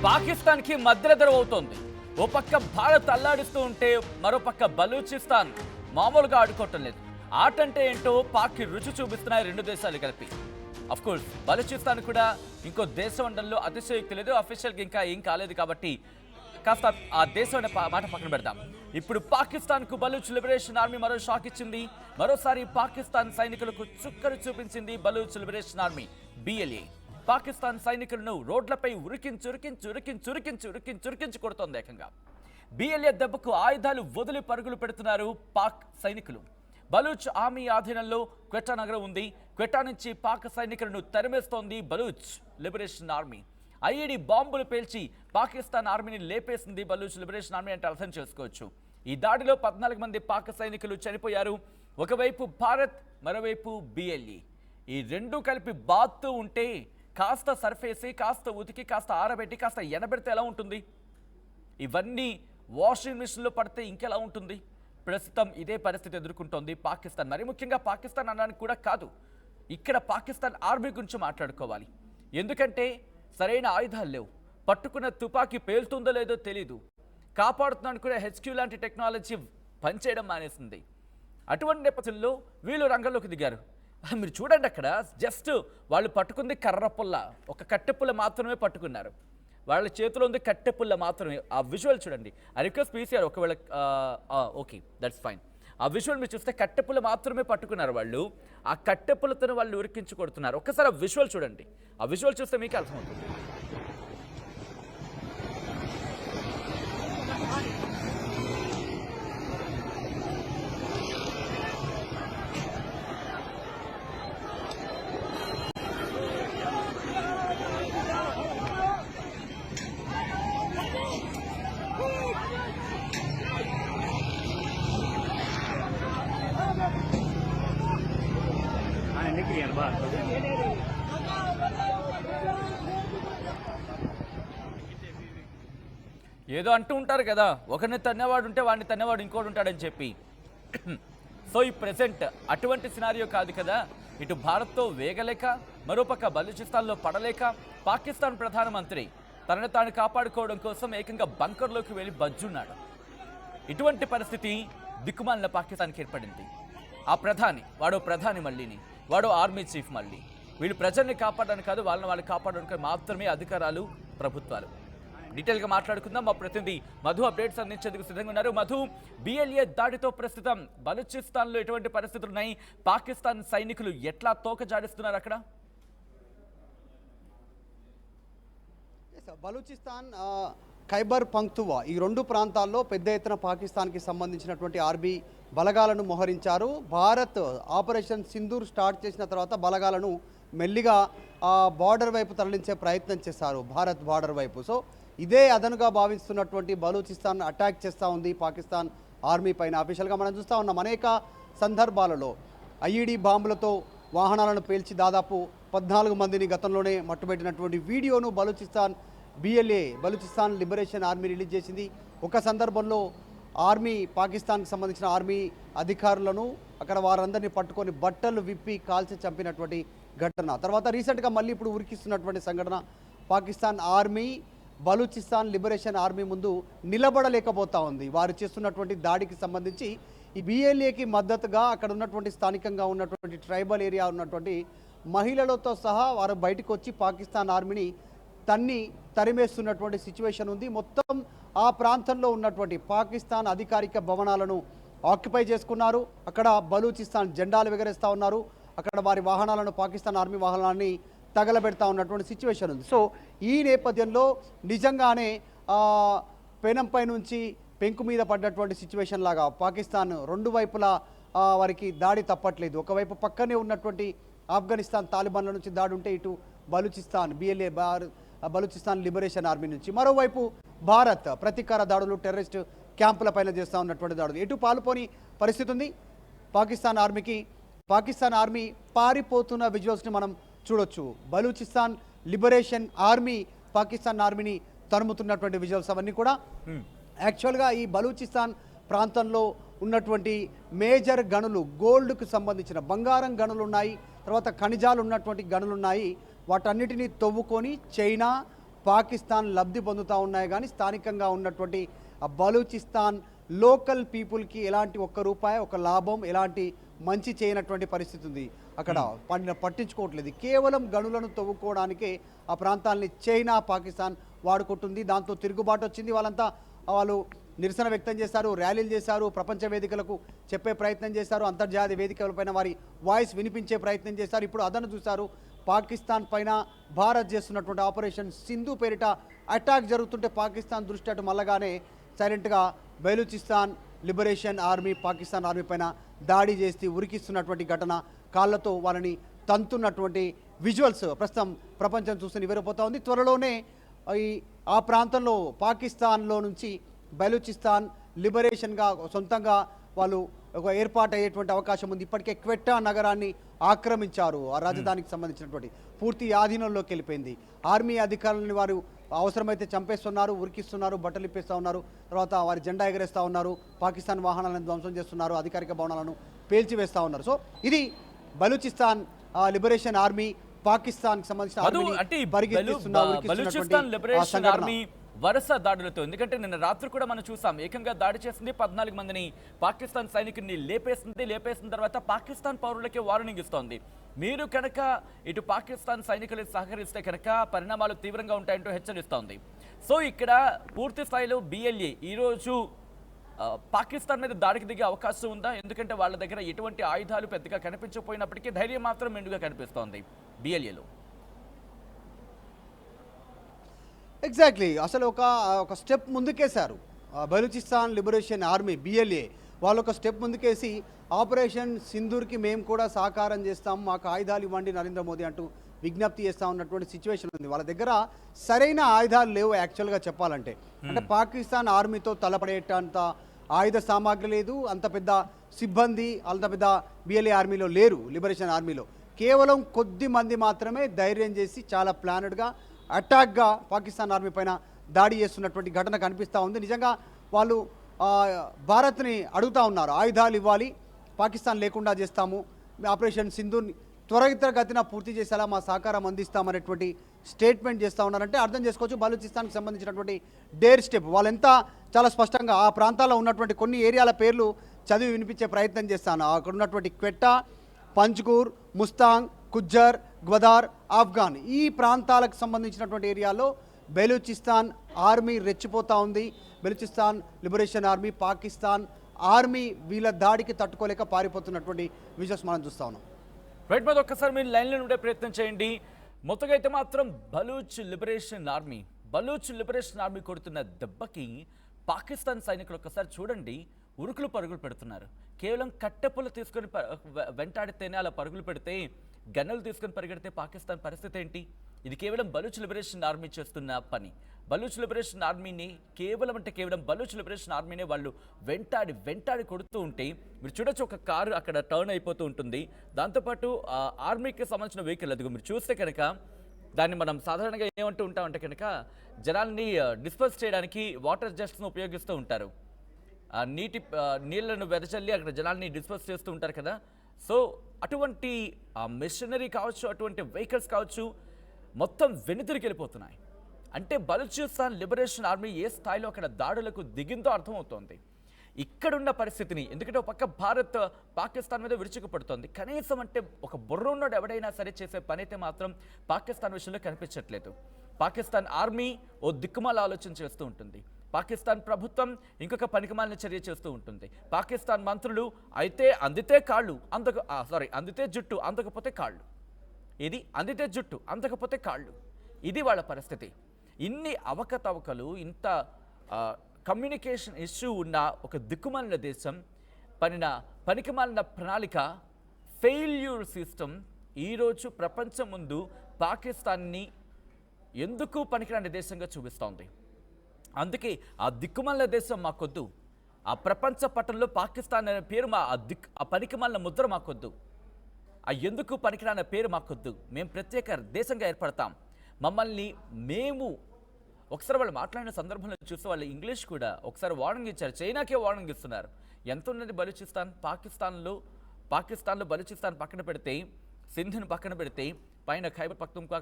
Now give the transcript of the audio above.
పాకిస్తాన్కి మధ్యధరవుతోంది. ఓ పక్క భారత్ అల్లాడిస్తూ ఉంటే మరోపక్క బలూచిస్తాన్ మామూలుగా ఆడుకోవటం లేదు. ఆట అంటే ఏంటో పాక్కి రుచి చూపిస్తున్నాయి రెండు దేశాలు కలిపి. అఫ్ కోర్స్ బలూచిస్తాన్ కూడా ఇంకో దేశం ఉండడంలో అతిశయోక్తి లేదు. అఫీషియల్గా ఇంకా ఏం కాలేదు కాబట్టి కాస్త ఆ దేశం అనే మాట పక్కన పెడదాం. ఇప్పుడు పాకిస్తాన్కు బలూచ్ లిబరేషన్ ఆర్మీ మరో షాక్ ఇచ్చింది. మరోసారి పాకిస్తాన్ సైనికులకు చుక్కలు చూపించింది Baloch liberation army BLA. Pakistan సైనికులను రోడ్లపై ఉరికించి కొడుతోంది ఏకంగా. BLA దెబ్బకు ఆయుధాలు వదిలి పరుగులు పెడుతున్నారు పాక్ సైనికులు. బలూచ్ ఆర్మీ ఆధీనంలో క్వెట్టా నగరం ఉంది. క్వెట్టా నుంచి పాక్ సైనికులను తరిమేస్తోంది బలూచ్ లిబరేషన్ ఆర్మీ. IED బాంబులు పేల్చి పాకిస్తాన్ ఆర్మీని లేపేసింది బలూచ్ లిబరేషన్ ఆర్మీ అంటే అర్థం చేసుకోవచ్చు. ఈ దాడిలో 14 మంది పాక్ సైనికులు చనిపోయారు. ఒకవైపు భారత్, మరోవైపు BLA. ఈ రెండు కలిపి బాత్తూ ఉంటే కాస్త సర్ఫేసి, కాస్త ఉతికి, కాస్త ఆరబెట్టి, కాస్త ఎనబెడితే ఎలా ఉంటుంది? ఇవన్నీ వాషింగ్ మిషన్లో పడితే ఇంకెలా ఉంటుంది? ప్రస్తుతం ఇదే పరిస్థితి ఎదుర్కొంటోంది పాకిస్తాన్. మరి ముఖ్యంగా పాకిస్తాన్ అనడానికి కూడా కాదు, ఇక్కడ పాకిస్తాన్ ఆర్మీ గురించి మాట్లాడుకోవాలి. ఎందుకంటే సరైన ఆయుధాలు లేవు, పట్టుకున్న తుపాకీ పేలుతుందో లేదో తెలీదు, కాపాడుతున్నాను కూడా HQ లాంటి టెక్నాలజీ పనిచేయడం మానేసింది. అటువంటి నేపథ్యంలో వీళ్ళు రంగంలోకి దిగారు. మీరు చూడండి, అక్కడ జస్ట్ వాళ్ళు పట్టుకుంది కర్ర పుల్ల, ఒక కట్టె పుల్ల మాత్రమే పట్టుకున్నారు. వాళ్ళ చేతిలో ఉంది కట్టె పుల్ల మాత్రమే. ఆ విజువల్ చూడండి. ఆ రిక్వెస్ట్ PCR ఒకవేళ ఓకే, దట్స్ ఫైన్. ఆ విజువల్ మీరు చూస్తే కట్టె పుల్ల మాత్రమే పట్టుకున్నారు వాళ్ళు. ఆ కట్టె పుల్లతో వాళ్ళు ఉరికించి కొడుతున్నారు. ఒక్కసారి ఆ విజువల్ చూడండి. ఆ విజువల్ చూస్తే మీకు అర్థమవుతుంది. ఏదో అంటూ ఉంటారు కదా, ఒకరిని తన్నేవాడు ఉంటే వాడిని తన్నేవాడు ఇంకోటి ఉంటాడని చెప్పి. సో ఈ ప్రెసెంట్ అటువంటి సినారియో కాదు కదా. ఇటు భారత్తో వేగలేక, మరోపక్క బలూచిస్తాన్లో పడలేక పాకిస్తాన్ ప్రధానమంత్రి తనను తాను కాపాడుకోవడం కోసం ఏకంగా బంకర్లోకి వెళ్ళి బజ్జున్నాడు. ఇటువంటి పరిస్థితి దిక్కుమాలిన పాకిస్తాన్కి ఏర్పడింది. ఆ ప్రధాని, వాడో ప్రధాని మళ్ళీని, వాడో ఆర్మీ చీఫ్ మళ్ళీ. వీళ్ళు ప్రజల్ని కాపాడడానికి కాదు, వాళ్ళని వాళ్ళు కాపాడడానికి మాత్రమే అధికారాలు, ప్రభుత్వాలు. డీటెయిల్గా మాట్లాడుకుందాం. మా ప్రతినిధి మధు అప్డేట్స్ అందించేందుకు సిద్ధంగా ఉన్నారు. మధు, BLA దాడితో ప్రస్తుతం బలూచిస్తాన్లో ఎటువంటి పరిస్థితులు ఉన్నాయి? పాకిస్తాన్ సైనికులు ఎట్లా తోక జాడిస్తున్నారు అక్కడ? బలూచిస్తాన్, ఖైబర్ పంక్తువా ఈ రెండు ప్రాంతాల్లో పెద్ద ఎత్తున పాకిస్తాన్కి సంబంధించినటువంటి ఆర్మీ బలగాలను మోహరించారు. భారత్ ఆపరేషన్ సింధూర్ స్టార్ట్ చేసిన తర్వాత బలగాలను మెల్లిగా బార్డర్ వైపు తరలించే ప్రయత్నం చేశారు, భారత్ బార్డర్ వైపు. సో ఇదే అదనుగా భావిస్తున్నటువంటి బలూచిస్తాన్ అటాక్ చేస్తూ ఉంది పాకిస్తాన్ ఆర్మీ పైన. అఫీషియల్గా మనం చూస్తూ ఉన్నాం, అనేక సందర్భాలలో IED బాంబులతో వాహనాలను పేల్చి దాదాపు 14 మందిని గతంలోనే మట్టుబెట్టినటువంటి వీడియోను BLA Balochistan liberation army release చేసింది. ఒక సందర్భంలో ఆర్మీ, పాకిస్తాన్కి సంబంధించిన ఆర్మీ అధికారులను అక్కడ వారందరినీ పట్టుకొని బట్టలు విప్పి కాల్చి చంపినటువంటి ఘటన. తర్వాత రీసెంట్గా మళ్ళీ ఇప్పుడు ఉరికిస్తున్నటువంటి సంఘటన. Pakistan army Balochistan liberation army ముందు నిలబడలేకపోతా ఉంది. వారు చేస్తున్నటువంటి దాడికి సంబంధించి ఈ BLAకి మద్దతుగా అక్కడ ఉన్నటువంటి స్థానికంగా ఉన్నటువంటి ట్రైబల్ ఏరియా ఉన్నటువంటి మహిళలతో సహా వారు బయటకు వచ్చి పాకిస్తాన్ ఆర్మీని తరిమేస్తున్నటువంటి సిచ్యువేషన్ ఉంది. మొత్తం ఆ ప్రాంతంలో ఉన్నటువంటి పాకిస్తాన్ అధికారిక భవనాలను ఆక్యుపై చేసుకున్నారు. అక్కడ బలూచిస్తాన్ జెండాలు ఎగరేస్తూ ఉన్నారు. అక్కడ వారి వాహనాలను, పాకిస్తాన్ ఆర్మీ వాహనాన్ని తగలబెడతా ఉన్నటువంటి సిచ్యువేషన్ ఉంది. సో ఈ నేపథ్యంలో నిజంగానే పెనంపై నుంచి పెంకు మీద పడ్డటువంటి సిచ్యువేషన్ లాగా పాకిస్తాన్ రెండు వైపులా వారికి దాడి తప్పట్లేదు. ఒకవైపు పక్కనే ఉన్నటువంటి ఆఫ్ఘనిస్తాన్ తాలిబాన్ల నుంచి దాడి ఉంటే, ఇటు Balochistan BLA Balochistan liberation army నుంచి, మరోవైపు భారత్ ప్రతీకార దాడులు, టెర్రరిస్ట్ క్యాంపుల పైన చేస్తూ ఉన్నటువంటి దాడులు. ఎటు పాల్పోని పరిస్థితి ఉంది పాకిస్తాన్ ఆర్మీకి. పాకిస్తాన్ ఆర్మీ పారిపోతున్న విజువల్స్ని మనం చూడొచ్చు. బలూచిస్తాన్ లిబరేషన్ ఆర్మీ పాకిస్తాన్ ఆర్మీని తరుముతున్నటువంటి విజువల్స్ అవన్నీ కూడా. యాక్చువల్గా ఈ బలూచిస్తాన్ ప్రాంతంలో ఉన్నటువంటి మేజర్ గనులు, గోల్డ్కు సంబంధించిన బంగారం గనులు ఉన్నాయి, తర్వాత ఖనిజాలు ఉన్నటువంటి గనులు ఉన్నాయి. వాటన్నిటినీ తవ్వుకొని చైనా, పాకిస్తాన్ లబ్ధి పొందుతూ ఉన్నాయి, కానీ స్థానికంగా ఉన్నటువంటి ఆ బలూచిస్తాన్ లోకల్ పీపుల్కి ఎలాంటి ఒక్క రూపాయి ఒక లాభం ఎలాంటి మంచి చేయనటువంటి పరిస్థితి ఉంది. అక్కడ పట్టించుకోవట్లేదు. కేవలం గనులను తవ్వుకోవడానికే ఆ ప్రాంతాలని చైనా పాకిస్తాన్ వాడుకుంటుంది. దాంతో తిరుగుబాటు వచ్చింది. వాళ్ళు నిరసన వ్యక్తం చేశారు, ర్యాలీలు చేశారు, ప్రపంచ వేదికలకు చెప్పే ప్రయత్నం చేశారు, అంతర్జాతీయ వేదికలపైన వారి వాయిస్ వినిపించే ప్రయత్నం చేశారు. ఇప్పుడు అదను చూశారు, పాకిస్తాన్ పైన భారత్ చేస్తున్నటువంటి ఆపరేషన్ సింధు పేరిట అటాక్ జరుగుతుంటే పాకిస్తాన్ దృష్టి అటు మళ్ళగానే సైలెంట్గా Balochistan liberation army Pakistan army పైన దాడి చేసి ఉరికిస్తున్నటువంటి ఘటన, కాళ్ళతో వాళ్ళని తంతున్నటువంటి విజువల్స్ ప్రస్తుతం ప్రపంచం చూసి నివ్వెరపోతూ ఉంది. త్వరలోనే ఆ ప్రాంతంలో పాకిస్తాన్లో నుంచి బెలూచిస్తాన్ లిబరేషన్గా సొంతంగా వాళ్ళు ఒక ఏర్పాటు అయ్యేటువంటి అవకాశం ఉంది. ఇప్పటికే క్వెట్టా నగరాన్ని ఆక్రమించారు. ఆ రాజధానికి సంబంధించినటువంటి పూర్తి ఆధీనంలోకి వెళ్ళిపోయింది. ఆర్మీ అధికారులని వారు అవసరమైతే చంపేస్తున్నారు, ఉరికిస్తున్నారు, బట్టలు ఇప్పేస్తూ ఉన్నారు, తర్వాత వారి జెండా ఎగరేస్తూ ఉన్నారు, పాకిస్తాన్ వాహనాలను ధ్వంసం చేస్తున్నారు, అధికారిక భవనాలను పేల్చివేస్తూ ఉన్నారు. సో ఇది బలూచిస్తాన్ లిబరేషన్ ఆర్మీ పాకిస్తాన్ సంబంధించిన వరుస దాడులతో. ఎందుకంటే నిన్న రాత్రి కూడా మనం చూసాం, ఏకంగా దాడి చేసింది 14 మందిని పాకిస్తాన్ సైనికుల్ని లేపేసిన తర్వాత పాకిస్తాన్ పౌరులకే వార్నింగ్ ఇస్తోంది. మీరు కనుక ఇటు పాకిస్తాన్ సైనికులు సహకరిస్తే కనుక పరిణామాలు తీవ్రంగా ఉంటాయంటూ హెచ్చరిస్తోంది. సో ఇక్కడ పూర్తి స్థాయిలో బిఎల్ఏ ఈరోజు పాకిస్తాన్ మీద దాడికి దిగే అవకాశం ఉందా? ఎందుకంటే వాళ్ళ దగ్గర ఎటువంటి ఆయుధాలు పెద్దగా కనిపించకపోయినప్పటికీ ధైర్యం మాత్రం మెండుగా కనిపిస్తోంది బిఎల్ఏలో. ఎగ్జాక్ట్లీ, అసలు ఒక స్టెప్ ముందుకేశారు బలూచిస్తాన్ లిబరేషన్ ఆర్మీ బిఎల్ఏ. వాళ్ళు ఒక స్టెప్ ముందుకేసి ఆపరేషన్ సింధూర్కి మేము కూడా సహకారం చేస్తాం, మాకు ఆయుధాలు ఇవ్వండి నరేంద్ర మోదీ అంటూ విజ్ఞప్తి చేస్తూ ఉన్నటువంటి సిచ్యువేషన్ ఉంది. వాళ్ళ దగ్గర సరైన ఆయుధాలు లేవు యాక్చువల్గా చెప్పాలంటే. అంటే పాకిస్తాన్ ఆర్మీతో తలపడేటంత ఆయుధ సామాగ్రి లేదు, అంత పెద్ద సిబ్బంది అంత పెద్ద బిఎల్ఏ ఆర్మీలో లేరు. లిబరేషన్ ఆర్మీలో కేవలం కొద్ది మంది మాత్రమే ధైర్యం చేసి చాలా ప్లానెడ్గా అటాక్గా పాకిస్తాన్ ఆర్మీ పైన దాడి చేస్తున్నటువంటి ఘటన కనిపిస్తూ ఉంది. నిజంగా వాళ్ళు భారత్ని అడుగుతూ ఉన్నారు, ఆయుధాలు ఇవ్వాలి, పాకిస్తాన్ లేకుండా చేస్తాము, ఆపరేషన్ సింధూర్ని త్వరితగతిన పూర్తి చేసేలా మా సహకారం అందిస్తామనేటువంటి స్టేట్మెంట్ చేస్తూ ఉన్నారంటే అర్థం చేసుకోవచ్చు బలూచిస్తాన్కి సంబంధించినటువంటి డేర్ స్టెప్. వాళ్ళెంత చాలా స్పష్టంగా ఆ ప్రాంతాల్లో ఉన్నటువంటి కొన్ని ఏరియాల పేర్లు చదివి వినిపించే ప్రయత్నం చేస్తాను. అక్కడ ఉన్నటువంటి క్వెట్టా, పంజ్గూర్, ముస్తాంగ్, కుజ్జర్, గ్వదార్, ఆఫ్ఘాన్ ఈ ప్రాంతాలకు సంబంధించినటువంటి ఏరియాలో బెలూచిస్తాన్ ఆర్మీ రెచ్చిపోతూ ఉంది. Balochistan liberation army Pakistan army వీళ్ళ దాడికి తట్టుకోలేక పారిపోతున్నటువంటి విజువల్స్ మనం చూస్తూ ఉన్నాం. రైట్ మీద ఒక్కసారి మీరు లైన్లో ఉండే ప్రయత్నం చేయండి. మొత్తగా అయితే మాత్రం బలూచ్ లిబరేషన్ ఆర్మీ కొడుతున్న దెబ్బకి పాకిస్తాన్ సైనికులు ఒక్కసారి చూడండి, ఉరుకులు పరుగులు పెడుతున్నారు. కేవలం కట్టెపులు తీసుకొని వెంటాడితేనే అలా పరుగులు పెడితే, గన్నులు తీసుకొని పరిగెడితే పాకిస్తాన్ పరిస్థితి ఏంటి? ఇది కేవలం బలూచ్ లిబరేషన్ ఆర్మీ చేస్తున్న పని. బలూచ్ లిబరేషన్ ఆర్మీని కేవలం బలూచ్ లిబరేషన్ ఆర్మీనే వాళ్ళు వెంటాడి కొడుతూ ఉంటే మీరు చూడొచ్చు, ఒక కారు అక్కడ టర్న్ అయిపోతూ ఉంటుంది. దాంతోపాటు ఆర్మీకి సంబంధించిన వెహికల్ అది మీరు చూస్తే కనుక దాన్ని మనం సాధారణంగా ఏమంటూ ఉంటామంటే కనుక జనాల్ని డిస్పర్స్ చేయడానికి వాటర్ జెట్స్ను ఉపయోగిస్తూ ఉంటారు. నీళ్లను వెదజల్లి అక్కడ జనాల్ని డిస్పర్స్ చేస్తూ ఉంటారు కదా. సో అటువంటి మెషినరీ కావచ్చు, అటువంటి వెహికల్స్ కావచ్చు, మొత్తం వెనుతిరిగి వెళ్ళిపోతున్నాయి. అంటే బలూచిస్తాన్ లిబరేషన్ ఆర్మీ ఏ స్థాయిలో అక్కడ దాడులకు దిగిందో అర్థమవుతోంది. ఇక్కడున్న పరిస్థితిని, ఎందుకంటే ఒక పక్క భారత్ పాకిస్తాన్ మీద విరుచుకుపడుతోంది, కనీసం అంటే ఒక బుర్రున్నోడు ఎవడైనా సరే చేసే పని అయితే మాత్రం పాకిస్తాన్ విషయంలో కనిపించట్లేదు. పాకిస్తాన్ ఆర్మీ ఓ దిక్కుమాల ఆలోచన చేస్తూ ఉంటుంది, పాకిస్తాన్ ప్రభుత్వం ఇంకొక పనికిమాలిన చర్య చేస్తూ ఉంటుంది. పాకిస్తాన్ మంత్రులు అయితే అందితే జుట్టు అందకపోతే కాళ్ళు, ఇది అందితే జుట్టు అందకపోతే కాళ్ళు, ఇది వాళ్ళ పరిస్థితి. ఇన్ని అవకతవకలు, ఇంత కమ్యూనికేషన్ ఇష్యూ ఉన్న ఒక దిక్కుమాలిన దేశం, పనికిమాలిన ప్రణాళిక, ఫెయిల్యూర్ సిస్టమ్ ఈరోజు ప్రపంచం ముందు పాకిస్తాన్ని ఎందుకు పనికిరాని దేశంగా చూపిస్తోంది. అందుకే ఆ దిక్కుమాలిన దేశం మాకొద్దు, ఆ ప్రపంచ పట్టణంలో పాకిస్తాన్ అనే పేరు ఆ పనికిమాలిన ముద్ర మాకొద్దు, ఆ ఎందుకు పనికిరాని పేరు మాకొద్దు, మేము ప్రత్యేక దేశంగా ఏర్పడతాం, మమ్మల్ని మేము ఒకసారి వాళ్ళు మాట్లాడిన సందర్భంలో చూస్తే వాళ్ళు ఇంగ్లీష్ కూడా ఒకసారి వార్నింగ్ ఇచ్చారు. చైనాకే వార్నింగ్ ఇస్తున్నారు. ఎంత ఉన్నది బలూచిస్తాన్? పాకిస్తాన్లో బలూచిస్తాన్ పక్కన పెడితే, సింధును పక్కన పెడితే, పైన ఖైబర్ పఖ్తూన్ఖ్వా